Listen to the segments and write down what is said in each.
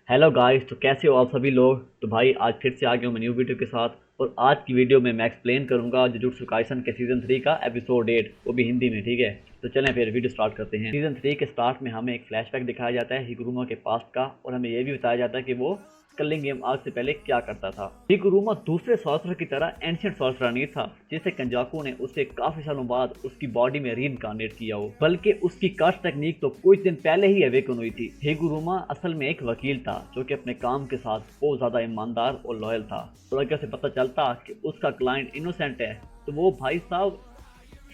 Hello guys, तो कैसे हो आप सभी लोग। तो भाई आज फिर से आ गया हूँ मैं न्यू वीडियो के साथ। और आज की वीडियो में मैं एक्सप्लेन करूंगा जुजुत्सु काइसन के सीजन 3 का एपिसोड 8, वो भी हिंदी में। ठीक है, तो चलें फिर वीडियो स्टार्ट करते हैं। सीजन 3 के स्टार्ट में हमें एक फ्लैशबैक दिखाया जाता है हिगुरुमा के पास्ट का, और हमें यह भी बताया जाता है कि वो स्कलिंग गेम आर्क से पहले क्या करता था। हिगुरुमा दूसरे सॉर्सरर की तरह एंशिएंट सॉर्सरर नहीं था जिसे कंजाकू ने उसे काफी सालों बाद उसकी बॉडी में रीइंकार्नेट किया हो, बल्कि उसकी कर्स टेक्निक तो कुछ दिन पहले ही अवेकन हुई थी। हिगुरुमा असल में एक वकील था जो कि अपने काम के साथ बहुत ज्यादा ईमानदार और लॉयल था। और अगर उसे पता चलता कि उसका क्लाइंट इनोसेंट है तो वो भाई साहब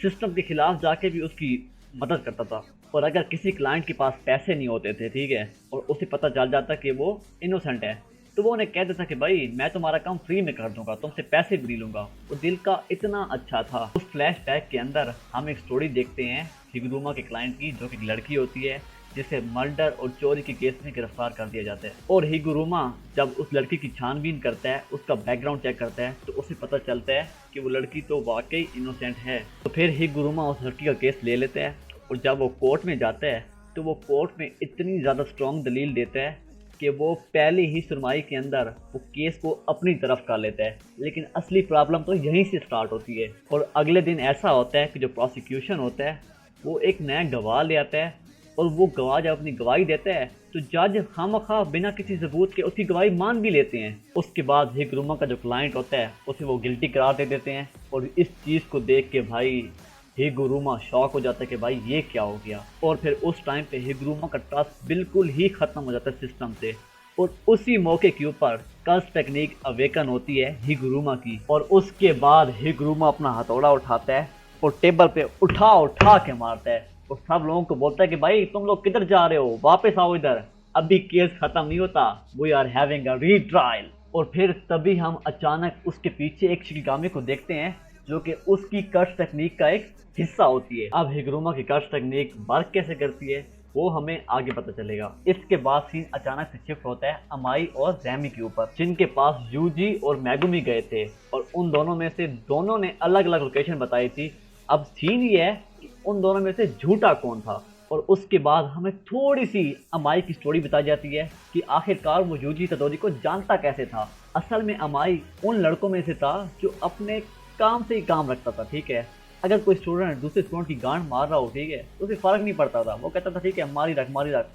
सिस्टम के खिलाफ जाके भी उसकी मदद करता था। और अगर किसी क्लाइंट के पास पैसे नहीं होते थे, ठीक है, और उसे पता चल जाता कि वो इनोसेंट है, तो वो उन्हें कह देता कि भाई मैं तुम्हारा काम फ्री में कर दूंगा, तुमसे पैसे भी नहीं लूंगा। वो दिल का इतना अच्छा था। उस फ्लैशबैक के अंदर हम एक स्टोरी देखते हैं हिगुरुमा के क्लाइंट की, जो कि एक लड़की होती है जिसे मर्डर और चोरी के केस में गिरफ्तार कर दिया जाता है। और हिगुरुमा जब उस लड़की की छानबीन करता है, उसका बैकग्राउंड चेक करता है, तो उसे पता चलता है कि वो लड़की तो वाकई इनोसेंट है। तो फिर हिगुरुमा उस लड़की का केस ले लेता है, और जब वो कोर्ट में जाता है तो वो कोर्ट में इतनी ज़्यादा स्ट्रॉन्ग दलील देता है कि वो पहली ही सुनवाई के अंदर वो केस को अपनी तरफ कर लेता है। लेकिन असली प्रॉब्लम तो यहीं से स्टार्ट होती है। और अगले दिन ऐसा होता है कि जो प्रोसिक्यूशन होता है वो एक नया गवाह ले आता है, और वो गवाह जब अपनी गवाही देता है तो जज खामखा बिना किसी सबूत के उसकी गवाही मान भी लेते हैं। उसके बाद हिगुरुमा का जो क्लाइंट होता है उसे वो गिल्टी करार दे देते हैं। और इस चीज़ को देख के भाई हिगुरुमा शॉक हो जाता है कि भाई ये क्या हो गया। और फिर उस टाइम पे हिगुरुमा का ट्रस्ट बिल्कुल ही खत्म हो जाता है सिस्टम से। और उसी मौके के ऊपर कर्स टेक्निक अवेकन होती है हिगुरुमा की। और उसके बाद हिगुरुमा अपना हथौड़ा उठाता है और टेबल पे उठा उठा के मारता है, और सब लोगों को बोलता है कि भाई तुम लोग किधर जा रहे हो, वापस आओ इधर, अभी केस खत्म नहीं होता, we are having a retrial. और फिर तभी हम अचानक उसके पीछे एक शिकिगामी को देखते हैं जो कि उसकी कर्स टेक्निक का एक हिस्सा होती है। अब हिगुरुमा की कर्स टेक्निक वर्क कैसे करती है वो हमें आगे पता चलेगा। इसके बाद सीन अचानक से शिफ्ट होता है अमाई और रैमी के ऊपर, जिनके पास यूजी और मैगुमी गए थे, और उन दोनों में से दोनों ने अलग अलग लोकेशन बताई थी। अब सीन ये है कि उन दोनों में से झूठा कौन था। और उसके बाद हमें थोड़ी सी अमाई की स्टोरी बताई जाती है कि आखिरकार वो यूजी तदोरी को जानता कैसे था। असल में अमाई उन लड़कों में से था जो अपने काम से ही काम रखता था। ठीक है, अगर कोई स्टूडेंट दूसरे स्टूडेंट की गांड मार रहा हो, ठीक है, तो उसे फर्क नहीं पड़ता था, वो कहता था ठीक है मारी रख,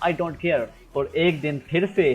आई डोंट केयर। और एक दिन फिर से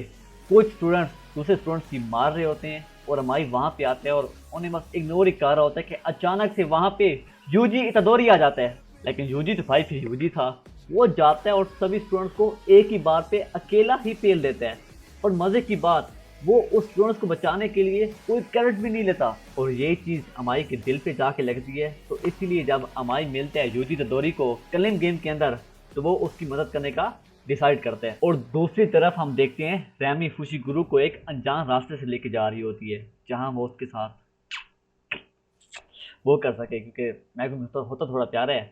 कुछ स्टूडेंट्स दूसरे स्टूडेंट्स की मार रहे होते हैं, और हमारी वहां पे आते हैं, और उन्हें बस इग्नोर ही कर रहा होता है कि अचानक से वहां पे यूजी इतादोरी आ जाता है। लेकिन यूजी तो भाई फिर यूजी था, वो जाता है और सभी स्टूडेंट्स को एक ही बार पे अकेला ही पेल देता है। और मजे की बात, वो उस स्टूडेंट्स को बचाने के लिए कोई कैरेट भी नहीं लेता। और ये चीज अमाई के दिल पे जाके लगती है, तो इसीलिए जब अमाई मिलता है यूजी तदोरी को कलिंग गेम के अंदर, तो वो उसकी मदद करने का डिसाइड करते हैं। और दूसरी तरफ हम देखते हैं रैमी फुशिगुरु को एक अनजान रास्ते से लेके जा रही होती है, जहां वो उसके साथ वो कर सके, क्योंकि मैगुमी तो होता थोड़ा प्यारा है।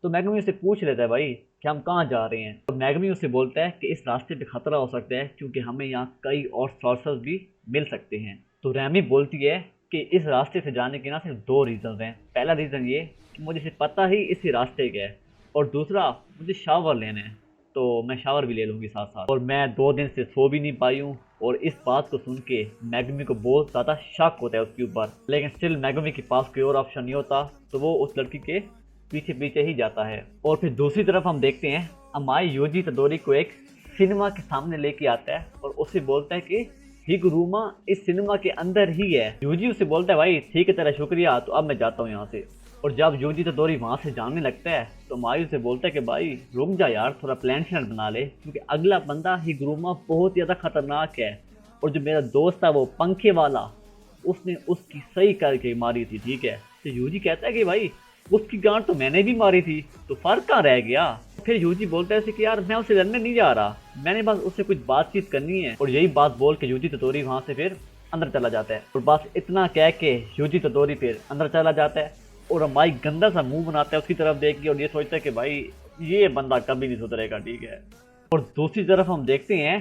तो मैगमी उससे पूछ लेता है भाई कि हम कहाँ जा रहे हैं। तो मैगमी उससे बोलता है कि इस रास्ते पे खतरा हो सकता है क्योंकि हमें यहाँ कई और सॉर्सर्स भी मिल सकते हैं। तो रैमी बोलती है कि इस रास्ते से जाने के ना सिर्फ दो रीज़न हैं। पहला रीज़न ये कि मुझे सिर्फ पता ही इसी रास्ते का है, और दूसरा मुझे शावर लेना है, तो मैं शावर भी ले लूँगी साथ साथ। और मैं 2 दिन से सो भी नहीं पाई हूँ। और इस बात को सुन के मैगमी को बहुत ज़्यादा शक होता है उसके ऊपर, लेकिन स्टिल मैगमी के पास कोई और ऑप्शन नहीं होता, तो वो उस लड़की के पीछे पीछे ही जाता है। और फिर दूसरी तरफ हम देखते हैं अमाई यूजी तदोरी को एक सिनेमा के सामने लेके आता है, और उसे बोलता है कि हिगुरुमा इस सिनेमा के अंदर ही है। यूजी उसे बोलता है भाई ठीक है तेरा शुक्रिया, तो अब मैं जाता हूँ यहाँ से। और जब यूजी तदोरी वहाँ से जाने लगता है तो अमाई उसे बोलता है कि भाई रुक जा यार, थोड़ा प्लान श्लान बना ले, क्योंकि अगला बंदा हिगुरुमा बहुत ज़्यादा खतरनाक है। और जो मेरा दोस्त था वो पंखे वाला, उसने उसकी सही करके मारी थी। ठीक है, तो यूजी कहता है कि भाई उसकी गांड तो मैंने भी मारी थी, तो फर्क कहाँ रह गया। फिर यूजी बोलता है कि यार मैं उसे लड़ने नहीं जा रहा, मैंने बस उससे कुछ बातचीत करनी है। और यही बात बोल के यूजी तदोरी वहां से फिर अंदर चला जाता है। और बस इतना कह के यूजी तदोरी फिर अंदर चला जाता है, और अमाई गंदा सा मुंह बनाता है उसकी तरफ देख के, और ये सोचता है कि भाई ये बंदा कभी नहीं सुधरेगा। ठीक है, और दूसरी तरफ हम देखते हैं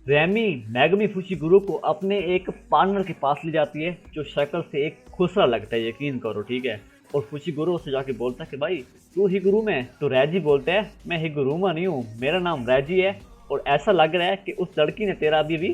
रैमी मैगमी फुशिगुरु को अपने एक पार्टनर के पास ले जाती है जो शक्ल से एक खुसरा लगता है, यकीन करो। ठीक है, और फुशिगुरु उससे जाके बोलता है कि भाई तू हिगुरुमा है। तो रैजी बोलता है मैं हिगुरुमा नहीं हूँ, मेरा नाम रैजी है, और ऐसा लग रहा है कि उस लड़की ने तेरा अभी भी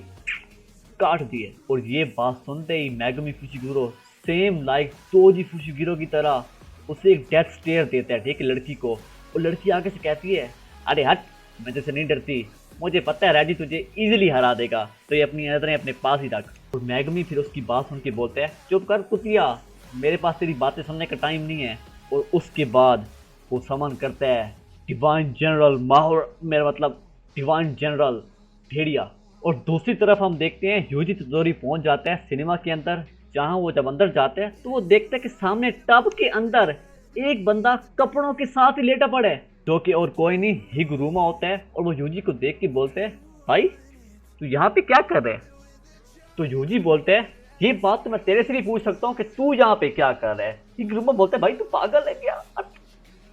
काट दिए। और ये बात सुनते ही मेगुमी फुशिगिरो सेम लाइक तोजी फुशिगिरो की तरह उसे एक डेथ स्टेयर देता है, ठीक है, लड़की को। और लड़की आगे से कहती है, अरे हट, मैं तुझसे नहीं डरती, मुझे पता है रैजी तुझे इजीली हरा देगा, तो ये अपनी नजरें अपने पास ही रख। और मेगुमी फिर उसकी बात सुन के बोलते हैं, चुप कर कुतिया, मेरे पास तेरी बातें सुनने का टाइम नहीं है। और उसके बाद वो समन करता है डिवाइन जनरल माहौर, मेरा मतलब डिवाइन जनरल भेड़िया। और दूसरी तरफ हम देखते हैं यूजी तोदोरी पहुंच जाता है सिनेमा के अंदर, जहां वो जब अंदर जाते हैं तो वो देखते हैं कि सामने टब के अंदर एक बंदा कपड़ों के साथ ही लेटा पड़ा है, जो कि और कोई नहीं हिगुरुमा होता है। और वो यूजी को देख के बोलते हैं, भाई तू यहाँ पे क्या कर रहे है? तो यूजी बोलते हैं, ये बात तो मैं तेरे से भी पूछ सकता हूँ कि तू यहाँ पे क्या कर रहा है। हिगुरुमा बोलते हैं, भाई तू पागल है क्या?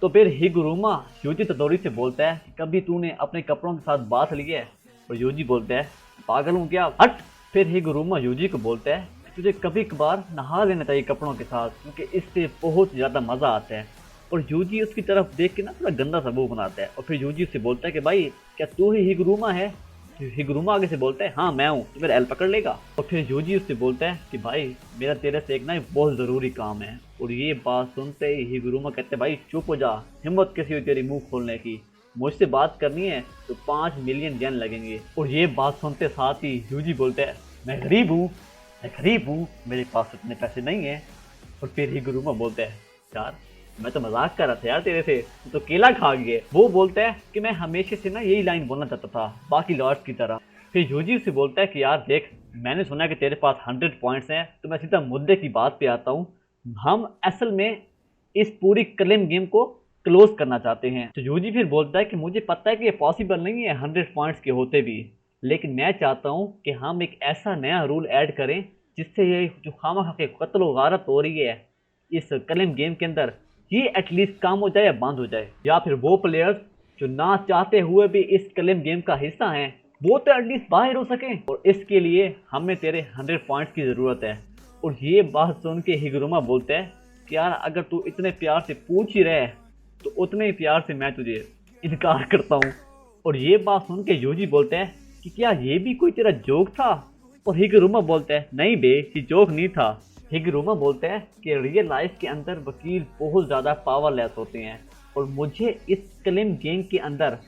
तो फिर हिगुरुमा यूजी तोदोरी से बोलता है, कभी तूने अपने कपड़ों के साथ बात ली है? और यूजी बोलते हैं, पागल हूँ क्या, हट। फिर हिगुरुमा यूजी को बोलता है, तुझे कभी कभार नहा लेना चाहिए कपड़ों के साथ, क्योंकि इससे बहुत ज़्यादा मज़ा आता है। और यूजी उसकी तरफ देख के ना थोड़ा गंदा सा मुंह बनाता है। और फिर यूजी उससे बोलता है कि भाई क्या तू ही हिगुरुमा है? हिगुरुमा आगे से बोलता है, हाँ मैं हूँ, तो फिर एल पकड़ लेगा। और फिर यूजी उससे बोलता है कि भाई मेरा तेरे से एक ना बहुत ज़रूरी काम है। और ये बात सुनते ही हिगुरुमा कहते हैं, भाई चुप हो जा, हिम्मत कैसी हुई तेरी मुंह खोलने की, मुझसे बात करनी है तो 5 मिलियन येन लगेंगे। और ये बात सुनते साथ ही यूजी बोलते हैं, मैं गरीब हूँ, मेरे पास इतने पैसे नहीं है। और फिर हिगुरुमा बोलते हैं, यार मैं तो मजाक कर रहा था यार तेरे से, तो केला खा गए। वो बोलता है कि मैं हमेशा से ना यही लाइन बोलना चाहता था बाकी लॉर्ड्स की तरह। फिर यूजी से बोलता है कि यार देख, मैंने सुना कि तेरे पास 100 पॉइंट्स हैं, तो मैं सीधा मुद्दे की बात पे आता हूँ। हम असल में इस पूरी क्लेम गेम को क्लोज करना चाहते हैं। तो यूजी फिर बोलता है कि मुझे पता है कि ये पॉसिबल नहीं है 100 पॉइंट्स के होते भी, लेकिन मैं चाहता हूँ कि हम एक ऐसा नया रूल ऐड करें जिससे ये जो खामा के कत्ल व गारत हो रही है इस क्लेम गेम के अंदर, ये एटलीस्ट काम हो जाए या बंद हो जाए। या फिर वो प्लेयर्स जो ना चाहते हुए भी इस क्लेम गेम का हिस्सा हैं, वो तो एटलीस्ट बाहर हो सकें। और इसके लिए हमें तेरे 100 पॉइंट्स की ज़रूरत है। और ये बात सुन के हिगुरुमा बोलते हैं कि यार अगर तू इतने प्यार से पूछ ही रहे तो उतने ही प्यार से मैं तुझे इनकार करता हूँ। और ये बात सुन के यूजी बोलते हैं कि क्या ये भी कोई तेरा जोक था? और हिगुरुमा बोलते हैं, नहीं बे, ये जोक नहीं था। हिगुरुमा बोलते हैं कि रियल लाइफ के अंदर वकील बहुत ज़्यादा पावरलेस होते हैं और मुझे इस क्लेम गेम के अंदर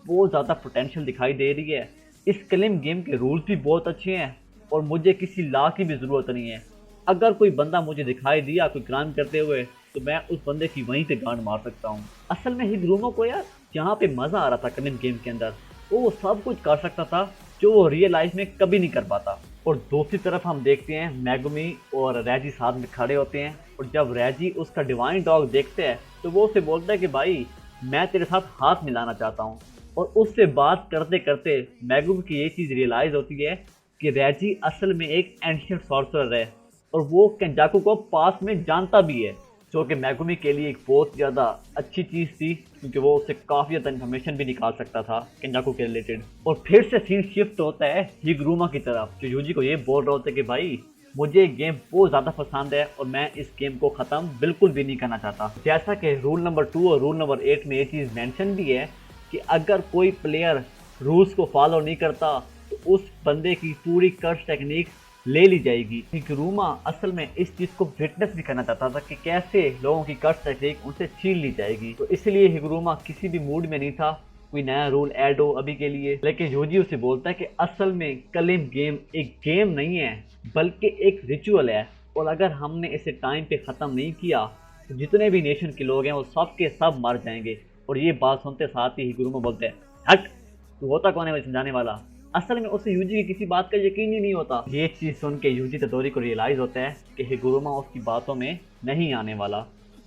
बहुत ज़्यादा पोटेंशियल दिखाई दे रही है। इस क्लेम गेम के रूल्स भी बहुत अच्छे हैं और मुझे किसी लॉ की भी ज़रूरत नहीं है। अगर कोई बंदा मुझे दिखाई दिया कोई क्राइम करते हुए, तो मैं उस बंदे की वहीं पे गांड मार सकता हूँ। असल में हिगुरुमा को यार जहाँ पे मज़ा आ रहा था क्लेम गेम के अंदर, वो सब कुछ कर सकता था जो वो रियल लाइफ में कभी नहीं कर पाता। और दूसरी तरफ हम देखते हैं मेगुमी और रैजी साथ में खड़े होते हैं। और जब रैजी उसका डिवाइन डॉग देखते हैं तो वो उसे बोलता है कि भाई मैं तेरे साथ हाथ मिलाना चाहता हूँ। और उससे बात करते करते मेगुमी की ये चीज़ रियलाइज़ होती है कि रैजी असल में एक एंशिएंट सॉर्सरर है और वो केंजाकू को पास में जानता भी है, जो कि मेगुमी के लिए एक बहुत ज़्यादा अच्छी चीज़ थी, क्योंकि वो उससे काफ़ी ज़्यादा इन्फॉर्मेशन भी निकाल सकता था केंजाकू के रिलेटेड। और फिर से सीन शिफ्ट होता है हिगुरुमा की तरफ, जो यूजी को ये बोल रहा होता है कि भाई मुझे गेम बहुत ज़्यादा पसंद है और मैं इस गेम को ख़त्म बिल्कुल भी नहीं करना चाहता। जैसा कि रूल नंबर 2 और रूल नंबर 8 में ये चीज़ मैंशन भी है कि अगर कोई प्लेयर रूल्स को फॉलो नहीं करता तो उस बंदे की पूरी कर्स टेक्निक ले ली जाएगी। हिगुरुमा असल में इस चीज़ को विटनेस भी करना चाहता था कि कैसे लोगों की कर्स टेक्निक उनसे छीन ली जाएगी। तो इसलिए हिगुरुमा किसी भी मूड में नहीं था कोई नया रूल ऐड हो अभी के लिए। लेकिन यूजी उसे बोलता है कि असल में क्लेम गेम एक गेम नहीं है बल्कि एक रिचुअल है, और अगर हमने इसे टाइम पे ख़त्म नहीं किया तो जितने भी नेशन के लोग हैं वो सब के सब मर जाएंगे। और ये बात सुनते साथ ही हिगुरुमा बोलते हैं, हट, तू होता कौन है मुझे समझाने वाला? असल में उसे यूजी की किसी बात का यकीन ही नहीं होता। ये चीज़ सुन के यूजी तोदोरी को रियलाइज़ होता है कि हिगुरुमा उसकी बातों में नहीं आने वाला।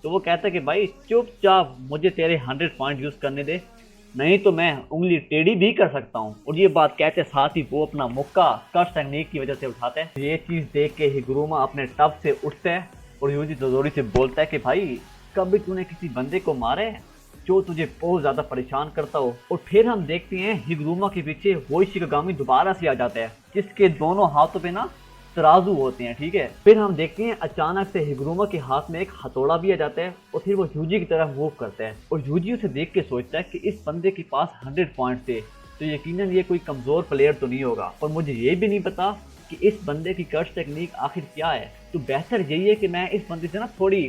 तो वो कहता है कि भाई चुपचाप मुझे तेरे 100 पॉइंट यूज़ करने दे, नहीं तो मैं उंगली टेढ़ी भी कर सकता हूँ। और ये बात कहते साथ ही वो अपना मुक्का कर्स टेक्निक की वजह से उठाता है। ये चीज़ देख के हिगुरुमा अपने टब से उठता है और यूजी तोदोरी से बोलता है कि भाई कभी तूने किसी बंदे को मारा है जो तुझे बहुत ज़्यादा परेशान करता हो? और फिर हम देखते हैं हिगुरुमा के पीछे वही शिगामी दोबारा से आ जाता है जिसके दोनों हाथों पे ना तराजू होते हैं, ठीक है। फिर हम देखते हैं अचानक से हिगुरुमा के हाथ में एक हथौड़ा भी आ जाता है और फिर वो यूजी की तरफ मूव करता है। और यूजी उसे देख के सोचता है कि इस बंदे के पास 100 पॉइंट थे तो यकीनन ये कोई कमज़ोर प्लेयर तो नहीं होगा। और मुझे ये भी नहीं पता कि इस बंदे की कर्स टेक्निक आखिर क्या है, तो बेहतर यही है कि मैं इस बंदे से ना थोड़ी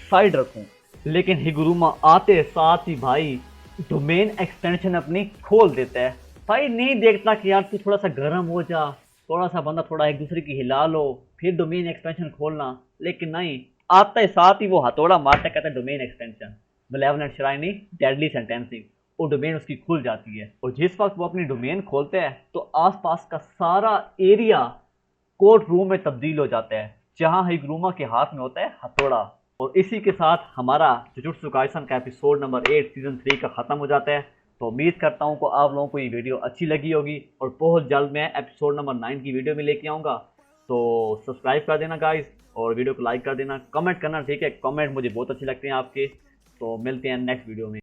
साइड रखूं। लेकिन हिगुरुमा आते साथ ही भाई डोमेन एक्सटेंशन अपनी खोल देता है। भाई नहीं देखता कि यार तू थोड़ा सा गर्म हो जा, थोड़ा सा बंदा थोड़ा एक दूसरे की हिला लो, फिर डोमेन एक्सटेंशन खोलना। लेकिन नहीं, आता है साथ ही वो हथौड़ा मारता, कहता है डोमेन एक्सटेंशन, मेलेवोलेंट श्राइनिंग, डेडली सेंटेंसिंग, और डोमेन उसकी खुल जाती है। और जिस वक्त वो अपनी डोमेन खोलते हैं तो आसपास का सारा एरिया कोर्ट रूम में तब्दील हो जाता है, जहां हिगुरुमा के हाथ में होता है हथौड़ा। और इसी के साथ हमारा जुजुत्सु काइसन का एपिसोड नंबर 8 सीजन 3 का ख़त्म हो जाता है। तो उम्मीद करता हूँ कि आप लोगों को ये वीडियो अच्छी लगी होगी, और बहुत जल्द मैं एपिसोड नंबर 9 की वीडियो में लेके आऊँगा। तो सब्सक्राइब कर देना गाइस, और वीडियो को लाइक कर देना, कमेंट करना, ठीक है, कमेंट मुझे बहुत अच्छे लगते हैं आपके। तो मिलते हैं नेक्स्ट वीडियो में।